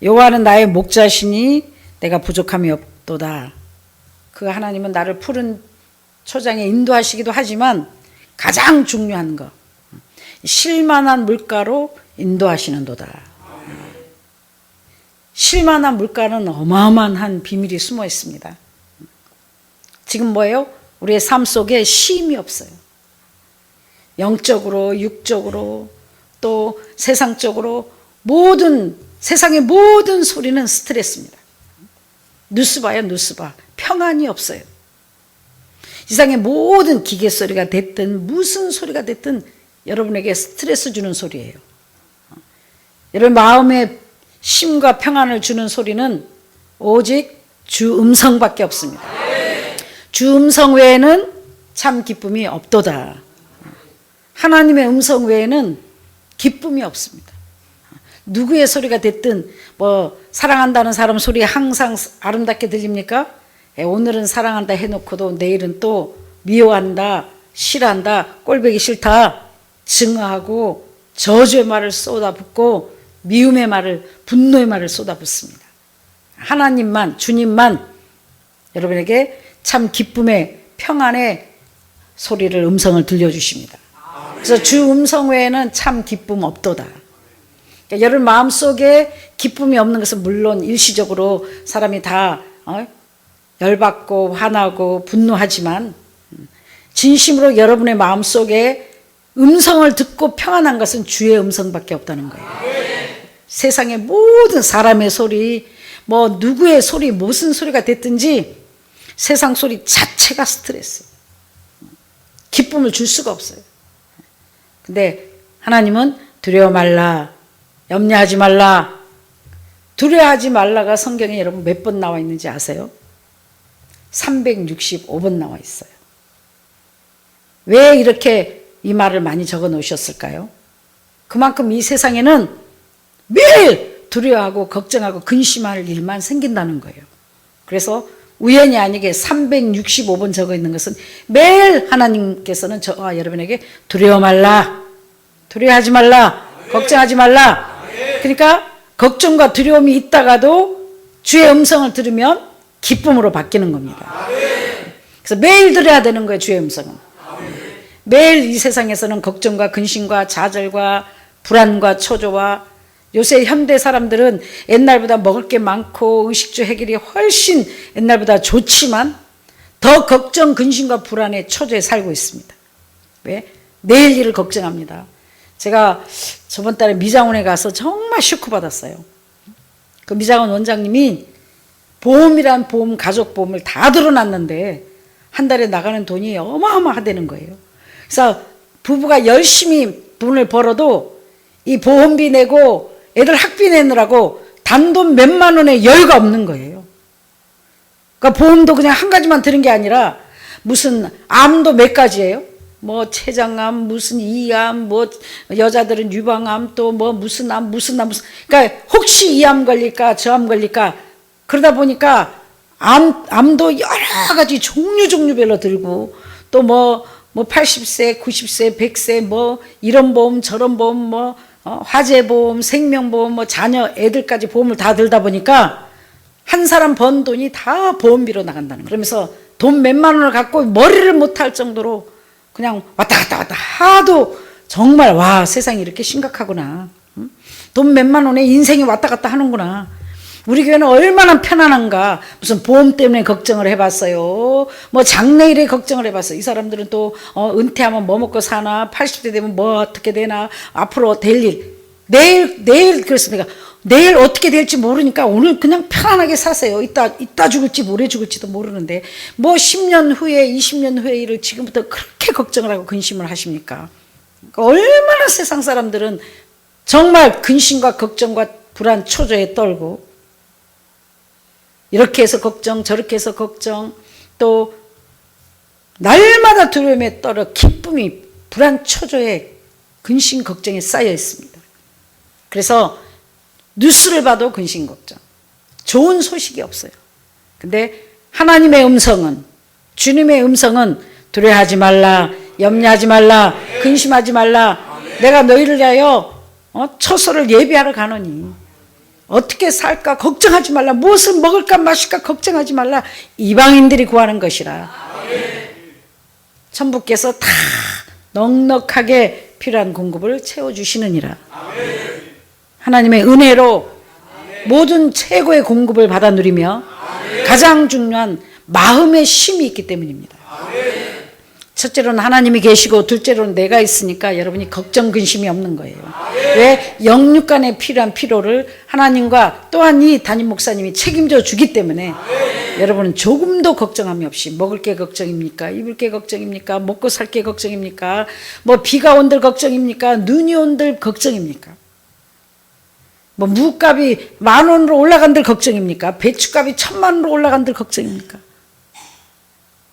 여호와는 나의 목자시니 내가 부족함이 없도다. 그 하나님은 나를 푸른 초장에 인도하시기도 하지만 가장 중요한 거, 쉴만한 물가로 인도하시는도다. 쉴만한 물가는 어마어마한 비밀이 숨어 있습니다. 지금 뭐예요? 우리의 삶 속에 쉼이 없어요. 영적으로, 육적으로, 또 세상적으로 세상의 모든 소리는 스트레스입니다. 뉴스 봐요, 뉴스 봐. 평안이 없어요. 세상의 모든 기계 소리가 됐든 무슨 소리가 됐든 여러분에게 스트레스 주는 소리예요. 여러분 마음에 쉼과 평안을 주는 소리는 오직 주 음성밖에 없습니다. 주 음성 외에는 참 기쁨이 없도다. 하나님의 음성 외에는 기쁨이 없습니다. 누구의 소리가 됐든 사랑한다는 사람 소리 항상 아름답게 들립니까? 오늘은 사랑한다 해놓고도 내일은 또 미워한다, 싫어한다, 꼴보기 싫다 증오하고 저주의 말을 쏟아붓고 미움의 말을, 분노의 말을 쏟아붓습니다. 하나님만, 주님만 여러분에게 참 기쁨의 평안의 소리를, 음성을 들려주십니다. 그래서 주 음성 외에는 참 기쁨 없도다. 그러니까 여러분 마음속에 기쁨이 없는 것은 물론 일시적으로 사람이 다 열받고 화나고 분노하지만 진심으로 여러분의 마음속에 음성을 듣고 평안한 것은 주의 음성밖에 없다는 거예요. 세상의 모든 사람의 소리, 누구의 소리, 무슨 소리가 됐든지 세상 소리 자체가 스트레스, 기쁨을 줄 수가 없어요. 근데 하나님은 두려워 말라, 염려하지 말라. 두려워하지 말라가 성경에 여러분 몇 번 나와 있는지 아세요? 365번 나와 있어요. 왜 이렇게 이 말을 많이 적어 놓으셨을까요? 그만큼 이 세상에는 매일 두려워하고 걱정하고 근심할 일만 생긴다는 거예요. 그래서 우연히 아니게 365번 적어 있는 것은 매일 하나님께서는 저와 여러분에게 두려워 말라, 두려워하지 말라, 걱정하지 말라. 그러니까 걱정과 두려움이 있다가도 주의 음성을 들으면 기쁨으로 바뀌는 겁니다. 그래서 매일 들어야 되는 거예요. 주의 음성은 매일. 이 세상에서는 걱정과 근심과 좌절과 불안과 초조와, 요새 현대 사람들은 옛날보다 먹을 게 많고 의식주 해결이 훨씬 옛날보다 좋지만 더 걱정, 근심과 불안에 초조에 살고 있습니다. 왜? 내일 일을 걱정합니다. 제가 저번 달에 미장원에 가서 정말 쇼크 받았어요. 그 미장원 원장님이 보험이란 보험, 가족보험을 다 들어놨는데 한 달에 나가는 돈이 어마어마하다는 거예요. 그래서 부부가 열심히 돈을 벌어도 이 보험비 내고 애들 학비 내느라고 단돈 몇만 원에 여유가 없는 거예요. 그러니까 보험도 그냥 한 가지만 들은 게 아니라 무슨 암도 몇 가지예요. 췌장암, 무슨 이암, 여자들은 유방암, 또 무슨 암. 그러니까 혹시 이 암 걸릴까, 저 암 걸릴까. 그러다 보니까 암도 여러 가지 종류별로 들고, 또 80세, 90세, 100세, 이런 보험, 저런 보험, 화재보험, 생명보험, 자녀, 애들까지 보험을 다 들다 보니까 한 사람 번 돈이 다 보험비로 나간다는 거예요. 그러면서 돈 몇만 원을 갖고 머리를 못할 정도로 그냥 왔다 갔다 하도 정말 와, 세상이 이렇게 심각하구나. 돈 몇만 원에 인생이 왔다 갔다 하는구나. 우리 교회는 얼마나 편안한가. 무슨 보험 때문에 걱정을 해봤어요. 장래일에 걱정을 해봤어요. 이 사람들은 또 은퇴하면 뭐 먹고 사나, 80대 되면 어떻게 되나, 앞으로 될 일. 내일 그래서 내가 내일 어떻게 될지 모르니까 오늘 그냥 편안하게 사세요. 이따 죽을지 모레 죽을지도 모르는데 10년 후에 20년 후에 일을 지금부터 그렇게 걱정을 하고 근심을 하십니까? 그러니까 얼마나 세상 사람들은 정말 근심과 걱정과 불안, 초조에 떨고, 이렇게 해서 걱정, 저렇게 해서 걱정, 또 날마다 두려움에 떨어 기쁨이 불안, 초조에 근심, 걱정에 쌓여 있습니다. 그래서 뉴스를 봐도 근심, 걱정, 좋은 소식이 없어요. 근데 하나님의 음성은, 주님의 음성은 두려워하지 말라, 염려하지 말라, 근심하지 말라. 내가 너희를 위하여 처소를 예비하러 가노니. 어떻게 살까 걱정하지 말라. 무엇을 먹을까 마실까 걱정하지 말라. 이방인들이 구하는 것이라. 천부께서 다 넉넉하게 필요한 공급을 채워주시느니라. 하나님의 은혜로 모든 최고의 공급을 받아 누리며 가장 중요한 마음의 쉼이 있기 때문입니다. 첫째로는 하나님이 계시고 둘째로는 내가 있으니까 여러분이 걱정 근심이 없는 거예요. 왜? 영육간에 필요한 필요를 하나님과 또한 이 담임 목사님이 책임져 주기 때문에 여러분은 조금도 걱정함이 없이 먹을 게 걱정입니까? 입을 게 걱정입니까? 먹고 살 게 걱정입니까? 뭐 비가 온들 걱정입니까? 눈이 온들 걱정입니까? 뭐 무값이 10,000원으로 올라간들 걱정입니까? 배추값이 1,000,000원으로 올라간들 걱정입니까?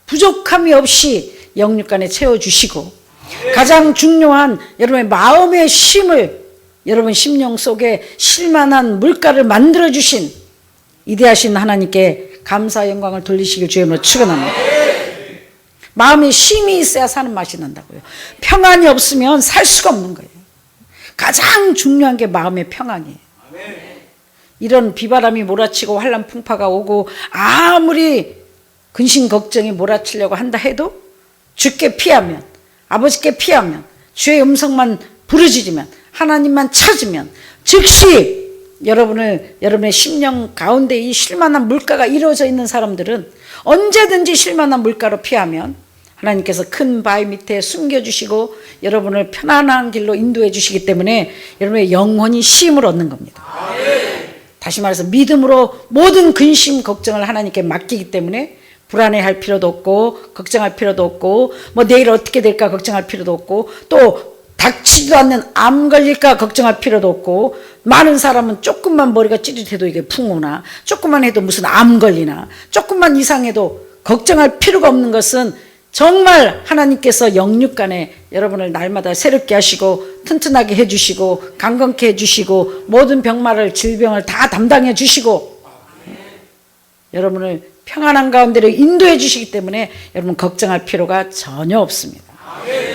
부족함이 없이 영육간에 채워주시고 가장 중요한 여러분의 마음의 쉼을 여러분 심령 속에 쉴만한 물가를 만들어주신 이대하신 하나님께 감사 영광을 돌리시길 주님으로 축원합니다. 마음의 쉼이 있어야 사는 맛이 난다고요. 평안이 없으면 살 수가 없는 거예요. 가장 중요한 게 마음의 평안이에요. 이런 비바람이 몰아치고 환란 풍파가 오고 아무리 근심 걱정이 몰아치려고 한다 해도 주께 피하면 아버지께 피하면 주의 음성만 부르짖으면 하나님만 찾으면 즉시 여러분의 심령 가운데 이 쉴만한 물가가 이루어져 있는 사람들은 언제든지 쉴만한 물가로 피하면 하나님께서 큰 바위 밑에 숨겨주시고 여러분을 편안한 길로 인도해 주시기 때문에 여러분의 영혼이 쉼을 얻는 겁니다. 다시 말해서 믿음으로 모든 근심 걱정을 하나님께 맡기기 때문에 불안해할 필요도 없고 걱정할 필요도 없고 뭐 내일 어떻게 될까 걱정할 필요도 없고 또 닥치지도 않는 암 걸릴까 걱정할 필요도 없고 많은 사람은 조금만 머리가 찌릿해도 이게 풍오나 조금만 해도 무슨 암 걸리나 조금만 이상해도 걱정할 필요가 없는 것은 정말 하나님께서 영육간에 여러분을 날마다 새롭게 하시고 튼튼하게 해주시고 강건케 해주시고 모든 병마를 질병을 다 담당해 주시고 여러분을 평안한 가운데로 인도해 주시기 때문에 여러분 걱정할 필요가 전혀 없습니다.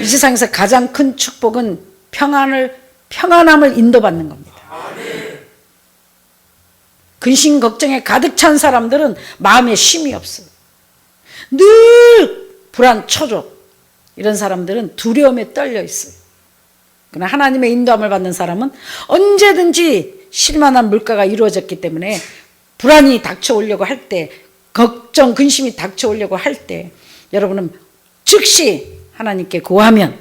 이 세상에서 가장 큰 축복은 평안함을 인도받는 겁니다. 근심 걱정에 가득 찬 사람들은 마음에 쉼이 없어요. 늘 불안 초조 이런 사람들은 두려움에 떨려 있어요. 그러나 하나님의 인도함을 받는 사람은 언제든지 쉴만한 물가가 이루어졌기 때문에 불안이 닥쳐오려고 할 때 걱정 근심이 닥쳐오려고 할 때 여러분은 즉시 하나님께 구하면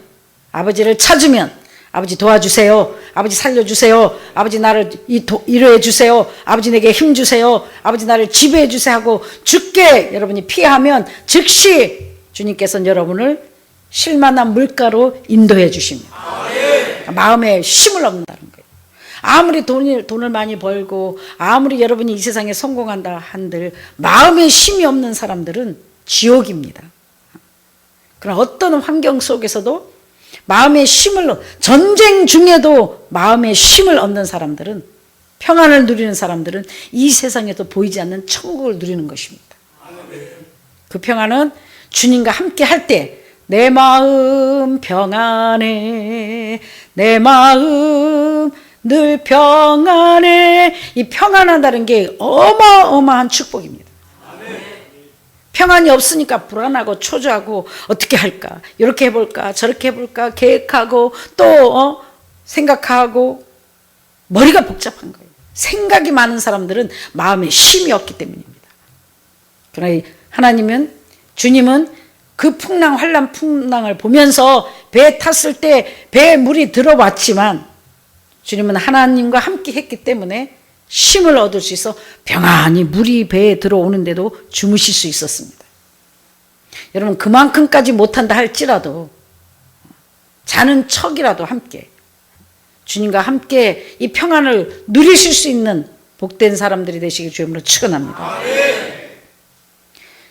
아버지를 찾으면 아버지 도와주세요. 아버지 살려주세요. 아버지 나를 이루해 주세요. 아버지 내게 힘 주세요. 아버지 나를 지배해 주세요 하고 주께 여러분이 피하면 즉시 주님께서는 여러분을 쉴만한 물가로 인도해 주십니다. 마음에 쉼을 얻는다는 거예요. 아무리 돈을 많이 벌고 아무리 여러분이 이 세상에 성공한다 한들 마음에 쉼이 없는 사람들은 지옥입니다. 그러나 어떤 환경 속에서도 마음의 쉼을 전쟁 중에도 마음의 쉼을 얻는 사람들은 평안을 누리는 사람들은 이 세상에도 보이지 않는 천국을 누리는 것입니다. 그 평안은 주님과 함께 할 때 내 마음 평안해 내 마음 늘 평안해 이 평안하다는 게 어마어마한 축복입니다. 평안이 없으니까 불안하고 초조하고 어떻게 할까 이렇게 해볼까 저렇게 해볼까 계획하고 또 생각하고 머리가 복잡한 거예요. 생각이 많은 사람들은 마음에 쉼이 없기 때문입니다. 그러나 주님은 그 환란 풍랑을 보면서 배에 탔을 때 배에 물이 들어왔지만 주님은 하나님과 함께 했기 때문에 쉼을 얻을 수 있어 평안히 물이 배에 들어오는데도 주무실 수 있었습니다. 여러분 그만큼까지 못한다 할지라도 자는 척이라도 함께 주님과 함께 이 평안을 누리실 수 있는 복된 사람들이 되시길 주님으로 축원합니다.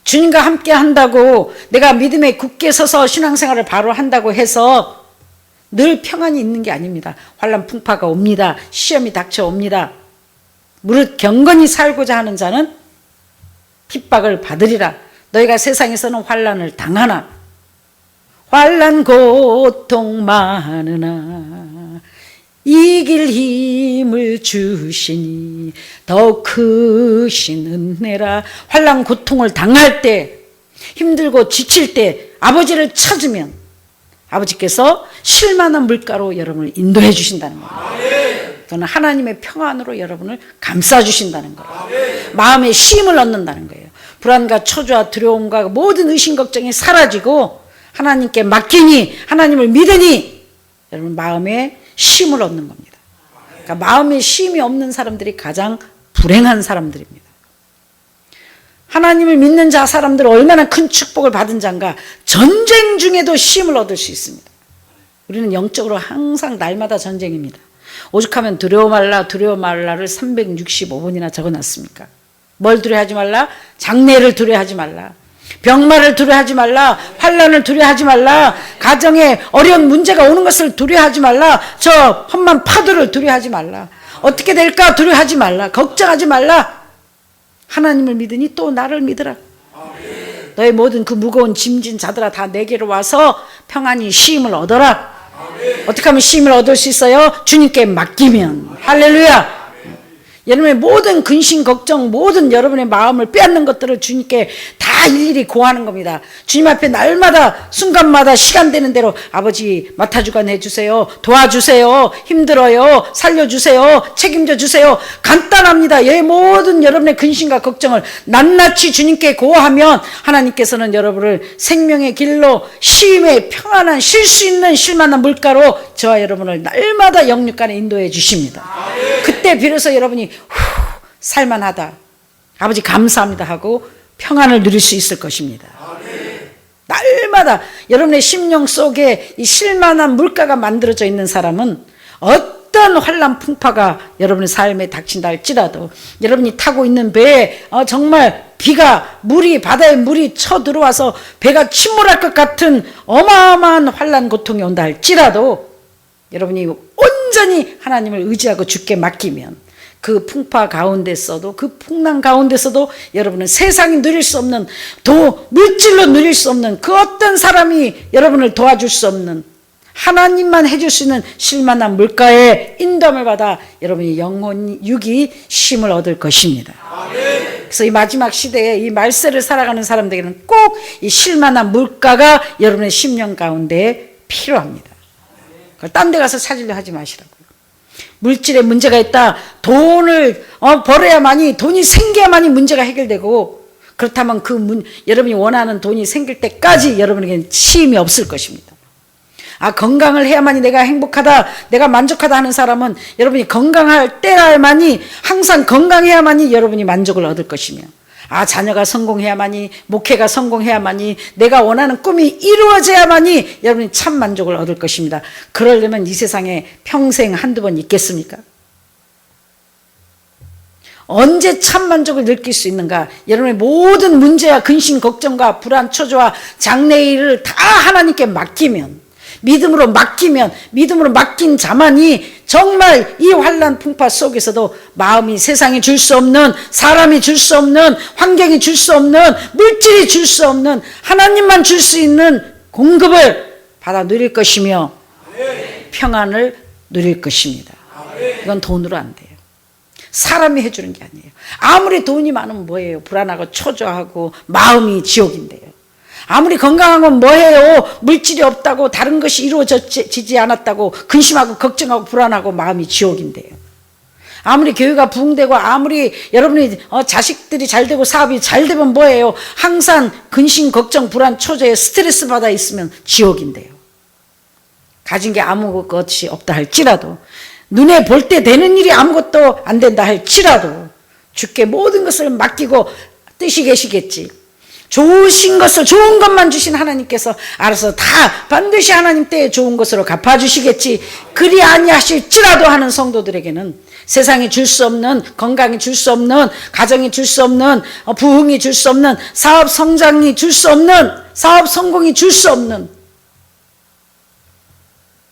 주님과 함께 한다고 내가 믿음에 굳게 서서 신앙생활을 바로 한다고 해서 늘 평안이 있는 게 아닙니다. 환란 풍파가 옵니다. 시험이 닥쳐옵니다. 무릇 경건히 살고자 하는 자는 핍박을 받으리라. 너희가 세상에서는 환란을 당하나 환란 고통 많으나 이길 힘을 주시니 더 크신 은혜라. 환난 고통을 당할 때, 힘들고 지칠 때 아버지를 찾으면 아버지께서 쉴만한 물가로 여러분을 인도해 주신다는 겁니다. 그거는 하나님의 평안으로 여러분을 감싸 주신다는 거예요. 마음에 쉼을 얻는다는 거예요. 불안과 초조와 두려움과 모든 의심 걱정이 사라지고 하나님께 맡기니, 하나님을 믿으니 여러분 마음에 쉼을 얻는 겁니다. 그러니까 마음에 쉼이 없는 사람들이 가장 불행한 사람들입니다. 하나님을 믿는 자 사람들은 얼마나 큰 축복을 받은 자인가. 전쟁 중에도 쉼을 얻을 수 있습니다. 우리는 영적으로 항상 날마다 전쟁입니다. 오죽하면 두려워 말라 두려워 말라를 365번이나 적어놨습니까? 뭘 두려워하지 말라? 장래를 두려워하지 말라, 병마를 두려워하지 말라, 환난을 두려워하지 말라, 가정에 어려운 문제가 오는 것을 두려워하지 말라, 저 험한 파도를 두려워하지 말라, 어떻게 될까 두려워하지 말라, 걱정하지 말라. 하나님을 믿으니 또 나를 믿으라. 너의 모든 그 무거운 짐진 자들아 다 내게로 와서 평안히 쉼을 얻어라. 어떻게 하면 쉼을 얻을 수 있어요? 주님께 맡기면. 할렐루야. 여러분의 모든 근심 걱정, 모든 여러분의 마음을 빼앗는 것들을 주님께 다 일일이 고하는 겁니다. 주님 앞에 날마다 순간마다 시간 되는 대로 아버지 맡아주관 해주세요, 도와주세요, 힘들어요, 살려주세요, 책임져 주세요. 간단합니다. 이 모든 여러분의 근심과 걱정을 낱낱이 주님께 고하면 하나님께서는 여러분을 생명의 길로 쉼의 평안한 쉴 수 있는 쉴만한 물가로 저와 여러분을 날마다 영육간에 인도해 주십니다. 그때 비로소 여러분이 살만하다, 아버지 감사합니다 하고 평안을 누릴 수 있을 것입니다. 날마다 여러분의 심령 속에 이 쉴만한 물가가 만들어져 있는 사람은 어떤 환난 풍파가 여러분의 삶에 닥친다 할지라도, 여러분이 타고 있는 배에 정말 비가 물이 바다에 물이 쳐들어와서 배가 침몰할 것 같은 어마어마한 환난 고통이 온다 할지라도 여러분이 온전히 하나님을 의지하고 주께 맡기면 그 풍파 가운데서도, 그 풍랑 가운데서도 여러분은 세상이 누릴 수 없는, 물질로 누릴 수 없는, 그 어떤 사람이 여러분을 도와줄 수 없는, 하나님만 해줄 수 있는 쉴만한 물가에 인도함을 받아 여러분이 영혼 육이 쉼을 얻을 것입니다. 그래서 이 마지막 시대에 이 말세를 살아가는 사람들에게는 꼭 이 쉴만한 물가가 여러분의 심령 가운데 필요합니다. 그걸 딴 데 가서 찾으려 하지 마시라고요. 물질에 문제가 있다, 돈을 벌어야만이, 돈이 생겨야만이 문제가 해결되고, 그렇다면 여러분이 원하는 돈이 생길 때까지 여러분에게는 쉼이 없을 것입니다. 건강을 해야만이 내가 행복하다, 내가 만족하다 하는 사람은 여러분이 건강할 때야만이, 항상 건강해야만이 여러분이 만족을 얻을 것이며, 자녀가 성공해야만이, 목회가 성공해야만이, 내가 원하는 꿈이 이루어져야만이 여러분이 참 만족을 얻을 것입니다. 그러려면 이 세상에 평생 한두 번 있겠습니까? 언제 참 만족을 느낄 수 있는가? 여러분의 모든 문제와 근심 걱정과 불안 초조와 장래의 일을 다 하나님께 맡기면, 믿음으로 맡긴 자만이 정말 이 환난 풍파 속에서도 마음이 세상이 줄 수 없는, 사람이 줄 수 없는, 환경이 줄 수 없는, 물질이 줄 수 없는, 하나님만 줄 수 있는 공급을 받아 누릴 것이며 평안을 누릴 것입니다. 이건 돈으로 안 돼요. 사람이 해주는 게 아니에요. 아무리 돈이 많으면 뭐예요? 불안하고 초조하고 마음이 지옥인데요. 아무리 건강한 건 뭐해요? 물질이 없다고, 다른 것이 이루어지지 않았다고 근심하고 걱정하고 불안하고 마음이 지옥인데요. 아무리 교회가 부흥되고, 아무리 여러분이 자식들이 잘 되고 사업이 잘 되면 뭐해요? 항상 근심 걱정 불안 초조에 스트레스 받아 있으면 지옥인데요. 가진 게 아무것이 없다 할지라도, 눈에 볼 때 되는 일이 아무것도 안 된다 할지라도 주께 모든 것을 맡기고 뜻이 계시겠지. 좋으신 것을, 좋은 것만 주신 하나님께서 알아서 다 반드시 하나님 때에 좋은 것으로 갚아주시겠지. 그리 아니하실지라도 하는 성도들에게는 세상이 줄 수 없는, 건강이 줄 수 없는, 가정이 줄 수 없는, 부흥이 줄 수 없는, 사업 성장이 줄 수 없는, 사업 성공이 줄 수 없는,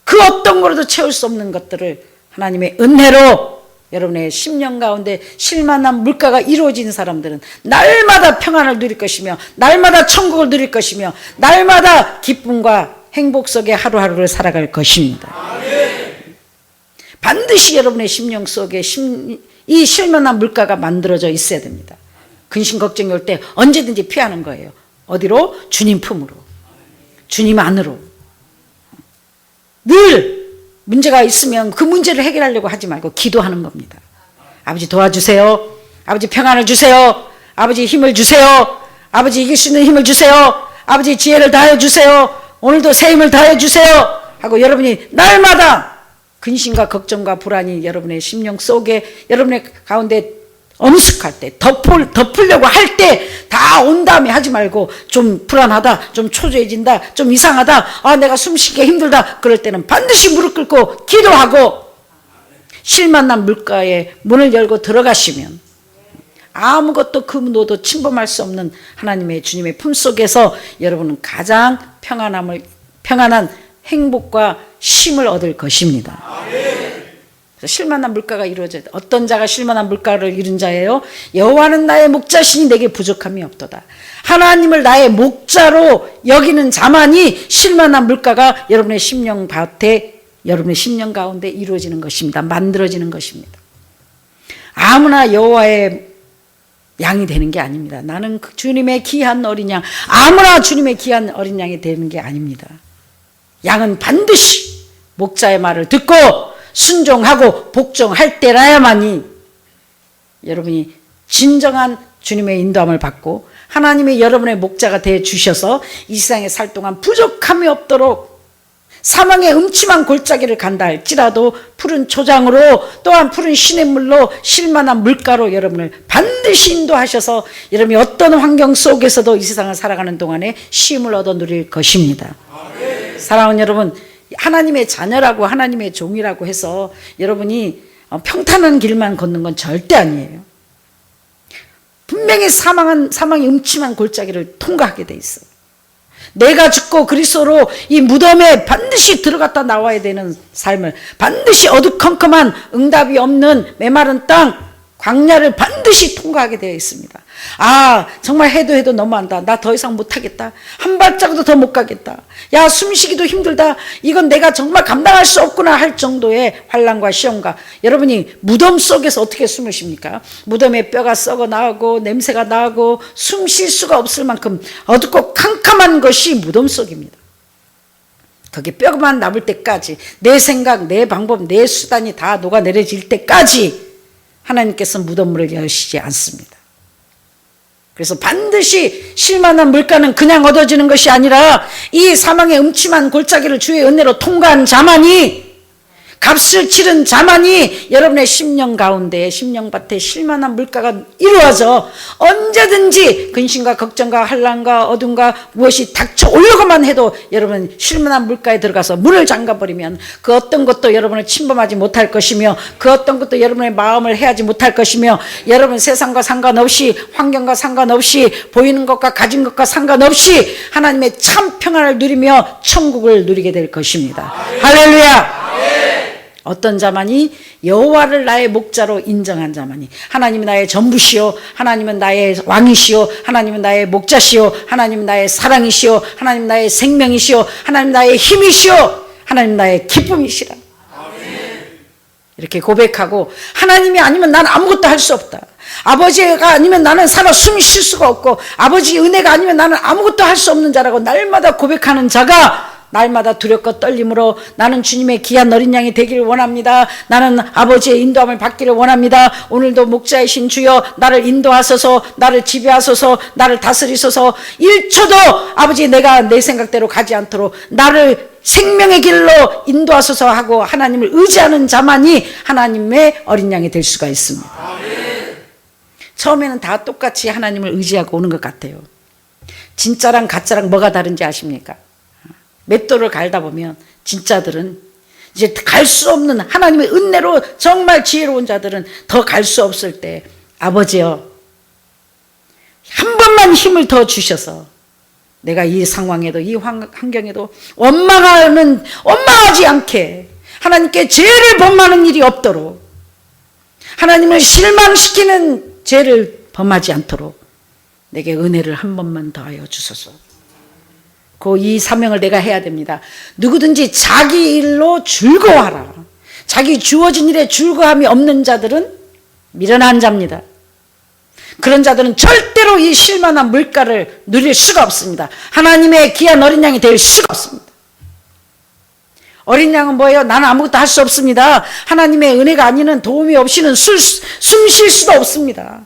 그 어떤 거로도 채울 수 없는 것들을 하나님의 은혜로 여러분의 심령 가운데 쉴만한 물가가 이루어진 사람들은 날마다 평안을 누릴 것이며, 날마다 천국을 누릴 것이며, 날마다 기쁨과 행복 속에 하루하루를 살아갈 것입니다. 반드시 여러분의 심령 속에 이 실만한 물가가 만들어져 있어야 됩니다. 근심 걱정이 올 때 언제든지 피하는 거예요. 어디로? 주님 품으로, 주님 안으로. 늘 문제가 있으면 그 문제를 해결하려고 하지 말고 기도하는 겁니다. 아버지 도와주세요. 아버지 평안을 주세요. 아버지 힘을 주세요. 아버지 이길 수 있는 힘을 주세요. 아버지 지혜를 다해 주세요. 오늘도 새 힘을 다해 주세요 하고 여러분이 날마다 근심과 걱정과 불안이 여러분의 심령 속에, 여러분의 가운데 엄습할 때, 덮으려고 할 때 다 온 다음에 하지 말고, 좀 불안하다, 좀 초조해진다, 좀 이상하다, 아 내가 숨쉬기 힘들다, 그럴 때는 반드시 무릎 꿇고 기도하고 실만난 물가에 문을 열고 들어가시면 아무것도 금도도 침범할 수 없는 하나님의 주님의 품속에서 여러분은 가장 평안한 행복과 쉼을 얻을 것입니다. 그래서 실만한 물가가 이루어져야 돼. 어떤 자가 실만한 물가를 이룬 자예요? 여호와는 나의 목자시니 내게 부족함이 없도다. 하나님을 나의 목자로 여기는 자만이 실만한 물가가 여러분의 심령 밭에, 여러분의 심령 가운데 이루어지는 것입니다. 만들어지는 것입니다. 아무나 여호와의 양이 되는 게 아닙니다. 나는 주님의 귀한 어린 양, 아무나 주님의 귀한 어린 양이 되는 게 아닙니다. 양은 반드시 목자의 말을 듣고 순종하고 복종할 때라야만이 여러분이 진정한 주님의 인도함을 받고 하나님이 여러분의 목자가 되어 주셔서 이 세상에 살 동안 부족함이 없도록 사망의 음침한 골짜기를 간다 할지라도 푸른 초장으로 또한 푸른 시냇물로 실만한 물가로 여러분을 반드시 인도하셔서 여러분이 어떤 환경 속에서도 이 세상을 살아가는 동안에 쉼을 얻어 누릴 것입니다. 사랑하는 여러분, 하나님의 자녀라고 하나님의 종이라고 해서 여러분이 평탄한 길만 걷는 건 절대 아니에요. 분명히 사망의 음침한 골짜기를 통과하게 돼 있어요. 내가 죽고 그리스도로 이 무덤에 반드시 들어갔다 나와야 되는 삶을, 반드시 어두컴컴한 응답이 없는 메마른 땅 광야를 반드시 통과하게 되어 있습니다. 아 정말 해도 너무한다. 나 더 이상 못하겠다. 한 발자국도 더 못 가겠다. 야 숨쉬기도 힘들다. 이건 내가 정말 감당할 수 없구나 할 정도의 환난과 시험과, 여러분이 무덤 속에서 어떻게 숨을 쉽니까? 무덤에 뼈가 썩어 나오고 냄새가 나고 숨 쉴 수가 없을 만큼 어둡고 캄캄한 것이 무덤 속입니다. 거기 뼈만 남을 때까지 내 생각, 내 방법, 내 수단이 다 녹아내려질 때까지 하나님께서 무덤문을 여시지 않습니다. 그래서 반드시 실만한 물가는 그냥 얻어지는 것이 아니라 이 사망의 음침한 골짜기를 주의 은혜로 통과한 자만이, 값을 치른 자만이 여러분의 심령 가운데, 심령밭에 실만한 물가가 이루어져 언제든지 근심과 걱정과 환난과 어둠과 무엇이 닥쳐오려고만 해도 여러분 실만한 물가에 들어가서 문을 잠가버리면 그 어떤 것도 여러분을 침범하지 못할 것이며, 그 어떤 것도 여러분의 마음을 해하지 못할 것이며, 여러분 세상과 상관없이, 환경과 상관없이, 보이는 것과 가진 것과 상관없이 하나님의 참 평안을 누리며 천국을 누리게 될 것입니다. 할렐루야. 어떤 자만이? 여호와를 나의 목자로 인정한 자만이. 하나님은 나의 전부시오, 하나님은 나의 왕이시오, 하나님은 나의 목자시오, 하나님은 나의 사랑이시오, 하나님은 나의 생명이시오, 하나님은 나의 힘이시오, 하나님은 나의 기쁨이시라. 이렇게 고백하고, 하나님이 아니면 나는 아무것도 할 수 없다. 아버지가 아니면 나는 살아 숨 쉴 수가 없고, 아버지의 은혜가 아니면 나는 아무것도 할 수 없는 자라고 날마다 고백하는 자가 날마다 두렵고 떨림으로 나는 주님의 귀한 어린 양이 되기를 원합니다. 나는 아버지의 인도함을 받기를 원합니다. 오늘도 목자이신 주여 나를 인도하소서, 나를 지배하소서, 나를 다스리소서. 1초도 아버지 내가 내 생각대로 가지 않도록 나를 생명의 길로 인도하소서 하고 하나님을 의지하는 자만이 하나님의 어린 양이 될 수가 있습니다. 처음에는 다 똑같이 하나님을 의지하고 오는 것 같아요. 진짜랑 가짜랑 뭐가 다른지 아십니까? 맷돌을 갈다 보면 진짜들은 이제 갈 수 없는, 하나님의 은혜로 정말 지혜로운 자들은 더 갈 수 없을 때 아버지여 한 번만 힘을 더 주셔서 내가 이 상황에도 이 환경에도 원망하지 않게 하나님께 죄를 범하는 일이 없도록, 하나님을 실망시키는 죄를 범하지 않도록 내게 은혜를 한 번만 더하여 주소서. 이 사명을 내가 해야 됩니다. 누구든지 자기 일로 즐거워하라. 자기 주어진 일에 즐거움이 없는 자들은 미련한 자입니다. 그런 자들은 절대로 이 쉴만한 물가를 누릴 수가 없습니다. 하나님의 귀한 어린 양이 될 수가 없습니다. 어린 양은 뭐예요? 나는 아무것도 할 수 없습니다. 하나님의 은혜가 아니는 도움이 없이는 숨 쉴 수도 없습니다.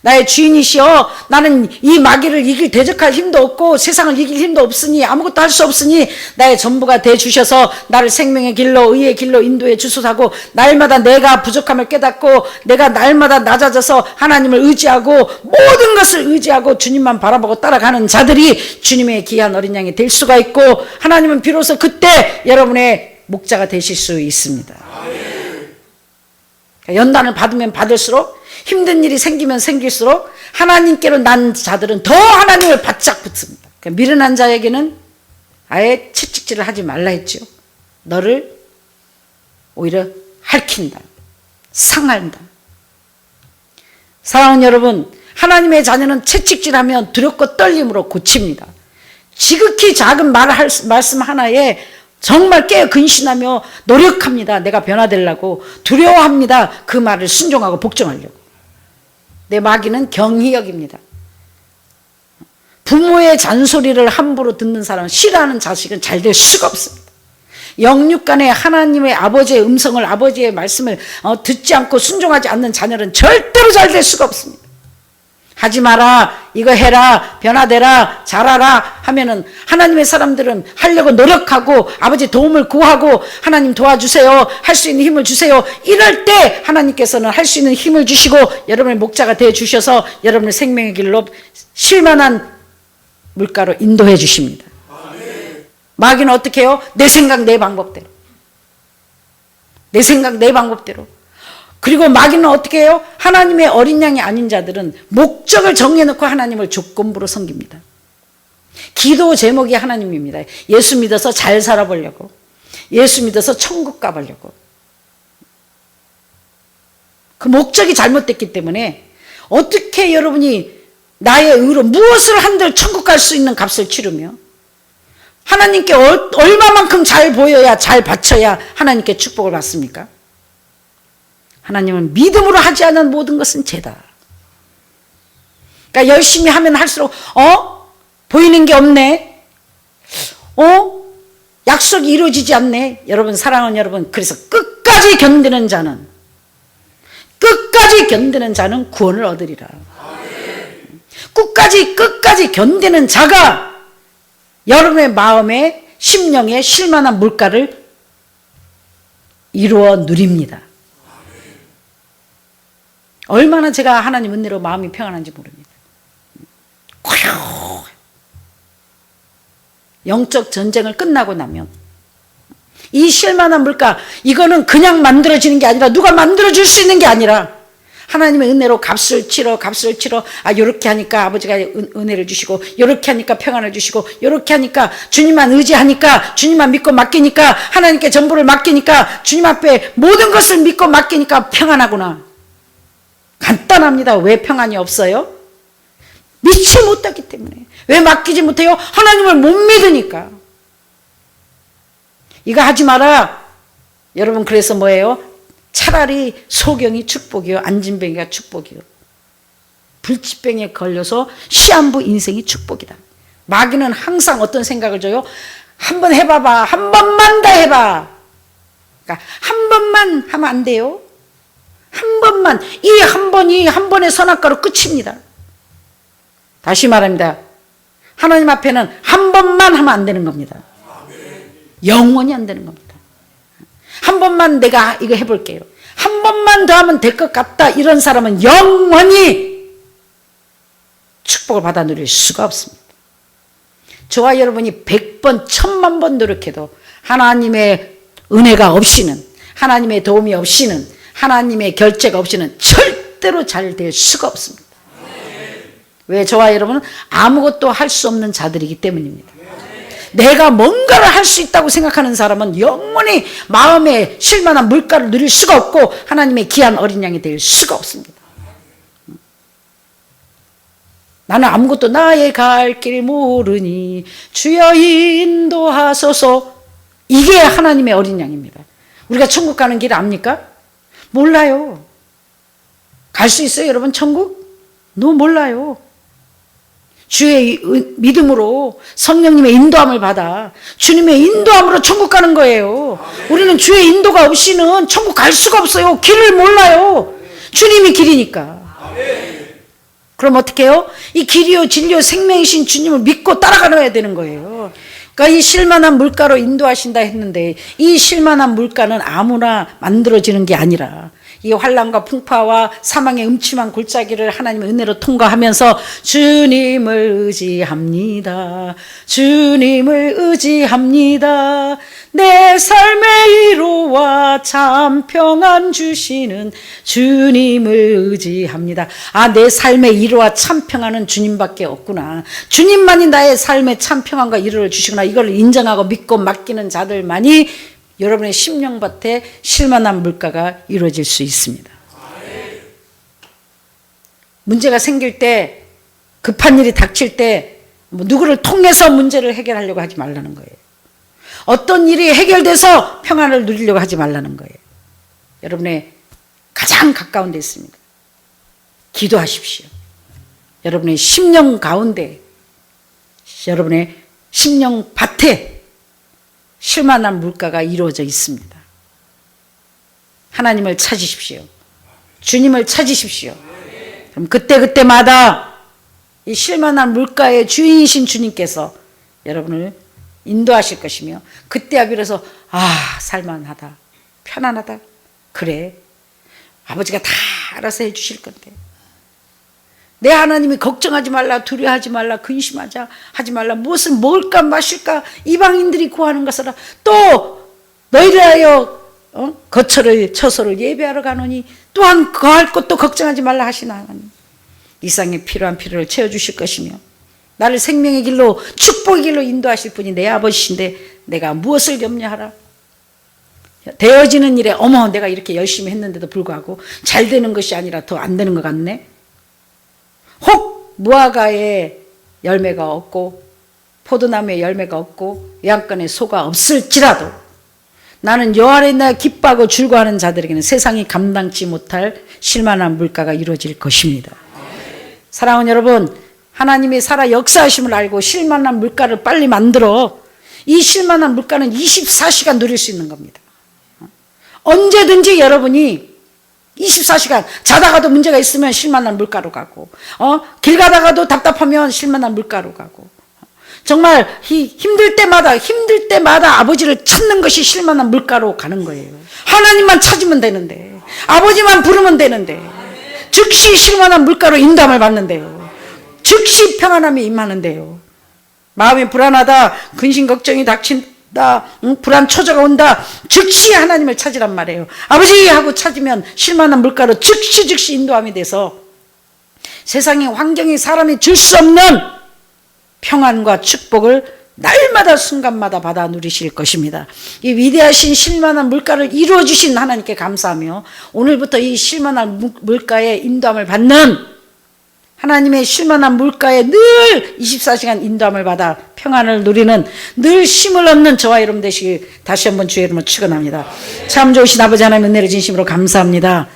나의 주인이시여, 나는 이 마귀를 이길 대적할 힘도 없고 세상을 이길 힘도 없으니, 아무것도 할 수 없으니 나의 전부가 되주셔서 나를 생명의 길로 의의 길로 인도해 주소서하고, 날마다 내가 부족함을 깨닫고 내가 날마다 낮아져서 하나님을 의지하고 모든 것을 의지하고 주님만 바라보고 따라가는 자들이 주님의 귀한 어린 양이 될 수가 있고, 하나님은 비로소 그때 여러분의 목자가 되실 수 있습니다. 연단을 받으면 받을수록, 힘든 일이 생기면 생길수록 하나님께로 난 자들은 더 하나님을 바짝 붙습니다. 그러니까 미련한 자에게는 아예 채찍질을 하지 말라 했죠. 너를 오히려 핥힌다, 상한다. 사랑하는 여러분, 하나님의 자녀는 채찍질하면 두렵고 떨림으로 고칩니다. 지극히 작은 말씀 하나에 정말 깨어 근신하며 노력합니다. 내가 변화되려고 두려워합니다. 그 말을 순종하고 복종하려고. 내 마귀는 경희역입니다. 부모의 잔소리를 함부로 듣는 사람은, 싫어하는 자식은 잘 될 수가 없습니다. 영육간에 하나님의 아버지의 음성을, 아버지의 말씀을 듣지 않고 순종하지 않는 자녀는 절대로 잘 될 수가 없습니다. 하지 마라, 이거 해라, 변화되라, 잘하라 하면은 하나님의 사람들은 하려고 노력하고 아버지 도움을 구하고, 하나님 도와주세요, 할 수 있는 힘을 주세요. 이럴 때 하나님께서는 할 수 있는 힘을 주시고 여러분의 목자가 되어 주셔서 여러분의 생명의 길로 쉴만한 물가로 인도해 주십니다. 마귀는 어떻게 해요? 내 생각 내 방법대로, 내 생각 내 방법대로. 그리고 마귀는 어떻게 해요? 하나님의 어린 양이 아닌 자들은 목적을 정해놓고 하나님을 조건부로 섬깁니다. 기도 제목이 하나님입니다. 예수 믿어서 잘 살아보려고, 예수 믿어서 천국 가보려고. 그 목적이 잘못됐기 때문에 어떻게 여러분이 나의 의로 무엇을 한들 천국 갈 수 있는 값을 치르며, 하나님께 얼마만큼 잘 보여야, 잘 바쳐야 하나님께 축복을 받습니까? 하나님은 믿음으로 하지 않은 모든 것은 죄다. 그러니까 열심히 하면 할수록 보이는 게 없네, 약속이 이루어지지 않네. 여러분, 사랑하는 여러분, 그래서 끝까지 견디는 자는 구원을 얻으리라. 끝까지 견디는 자가 여러분의 마음에, 심령에 쉴만한 물가를 이루어 누립니다. 얼마나 제가 하나님 은혜로 마음이 평안한지 모릅니다. 영적 전쟁을 끝나고 나면 이 쉴만한 물가, 이거는 그냥 만들어지는 게 아니라, 누가 만들어줄 수 있는 게 아니라, 하나님의 은혜로 값을 치러 요렇게 하니까 아버지가 은혜를 주시고, 요렇게 하니까 평안을 주시고, 요렇게 하니까 주님만 의지하니까, 주님만 믿고 맡기니까, 하나님께 전부를 맡기니까, 주님 앞에 모든 것을 믿고 맡기니까 평안하구나. 간단합니다. 왜 평안이 없어요? 믿지 못하기 때문에. 왜 맡기지 못해요? 하나님을 못 믿으니까. 이거 하지 마라. 여러분, 그래서 뭐예요? 차라리 소경이 축복이요, 안진뱅이가 축복이요, 불치병에 걸려서 시한부 인생이 축복이다. 마귀는 항상 어떤 생각을 줘요? 한번 해봐봐, 한 번만 더 해봐. 그러니까 한 번만 하면 안 돼요. 한 번만, 이 한 번이 한 번의 선악과로 끝입니다. 다시 말합니다. 하나님 앞에는 한 번만 하면 안 되는 겁니다. 영원히 안 되는 겁니다. 한 번만 내가 이거 해볼게요, 한 번만 더 하면 될 것 같다, 이런 사람은 영원히 축복을 받아 누릴 수가 없습니다. 저와 여러분이 100번, 1000만 번 노력해도 하나님의 은혜가 없이는, 하나님의 도움이 없이는, 하나님의 결제가 없이는 절대로 잘 될 수가 없습니다. 왜? 저와 여러분은 아무것도 할 수 없는 자들이기 때문입니다. 내가 뭔가를 할 수 있다고 생각하는 사람은 영원히 마음에 쉴만한 물가를 누릴 수가 없고 하나님의 귀한 어린 양이 될 수가 없습니다. 나는 아무것도 나의 갈 길 모르니 주여 인도하소서. 이게 하나님의 어린 양입니다. 우리가 천국 가는 길 압니까? 몰라요. 갈 수 있어요, 여러분, 천국? 너 몰라요. 주의 믿음으로 성령님의 인도함을 받아 주님의 인도함으로 천국 가는 거예요. 우리는 주의 인도가 없이는 천국 갈 수가 없어요. 길을 몰라요. 주님이 길이니까. 그럼 어떻게 해요? 이 길이요 진리요 생명이신 주님을 믿고 따라가야 되는 거예요. 그러니까 이 쉴만한 물가로 인도하신다 했는데 이 쉴만한 물가는 아무나 만들어지는 게 아니라 이 환난과 풍파와 사망의 음침한 골짜기를 하나님의 은혜로 통과하면서 주님을 의지합니다. 주님을 의지합니다. 내 삶의 위로와 참 평안 주시는 주님을 의지합니다. 아, 내 삶의 위로와 참 평안은 주님밖에 없구나. 주님만이 나의 삶의 참 평안과 위로를 주시구나. 이걸 인정하고 믿고 맡기는 자들만이 여러분의 심령밭에 쉴만한 물가가 이루어질 수 있습니다. 문제가 생길 때, 급한 일이 닥칠 때 누구를 통해서 문제를 해결하려고 하지 말라는 거예요. 어떤 일이 해결돼서 평안을 누리려고 하지 말라는 거예요. 여러분의 가장 가까운 데 있습니다. 기도하십시오. 여러분의 심령 가운데, 여러분의 심령 밭에 쉴만한 물가가 이루어져 있습니다. 하나님을 찾으십시오. 주님을 찾으십시오. 그럼 그때마다 이 쉴만한 물가의 주인이신 주님께서 여러분을 인도하실 것이며 그때야 비로소 아, 살만하다, 편안하다. 그래, 아버지가 다 알아서 해주실 건데 내 하나님이 걱정하지 말라, 두려워하지 말라, 근심하지 말라, 무엇을 먹을까 마실까 이방인들이 구하는 것을 또 너희를 하여 거처를 처소를 예배하러 가노니 또한 거할 것도 걱정하지 말라 하시나 하나님. 이상에 필요한 필요를 채워주실 것이며 나를 생명의 길로 축복의 길로 인도하실 분이 내 아버지신데 내가 무엇을 염려하라. 되어지는 일에 어머 내가 이렇게 열심히 했는데도 불구하고 잘 되는 것이 아니라 더 안 되는 것 같네. 혹 무화과에 열매가 없고 포도나무에 열매가 없고 외양간에 소가 없을지라도 나는 여호와를 인하여 기뻐하고 즐거워하는 자들에게는 세상이 감당치 못할 쉴만한 물가가 이루어질 것입니다. 사랑하는 여러분, 하나님이 살아 역사하심을 알고 쉴만한 물가를 빨리 만들어 이 쉴만한 물가는 24시간 누릴 수 있는 겁니다. 언제든지 여러분이 24시간 자다가도 문제가 있으면 쉴만한 물가로 가고 길 가다가도 답답하면 쉴만한 물가로 가고 정말 힘들 때마다 아버지를 찾는 것이 쉴만한 물가로 가는 거예요. 하나님만 찾으면 되는데 아버지만 부르면 되는데 즉시 쉴만한 물가로 인도함을 받는데요. 즉시 평안함이 임하는데요. 마음이 불안하다, 근심 걱정이 닥친다, 불안 초조가 온다, 즉시 하나님을 찾으란 말이에요. 아버지 하고 찾으면 쉴만한 물가로 즉시 인도함이 돼서 세상의 환경이 사람이 줄 수 없는 평안과 축복을 날마다 순간마다 받아 누리실 것입니다. 이 위대하신 쉴만한 물가를 이루어 주신 하나님께 감사하며 오늘부터 이 쉴만한 물가의 인도함을 받는 하나님의 쉴만한 물가에 늘 24시간 인도함을 받아 평안을 누리는 늘 쉼을 얻는 저와 여러분 되시길 다시 한번 주의 이름으로 축원합니다. 참 좋으신 아버지 하나님 은혜를 진심으로 감사합니다.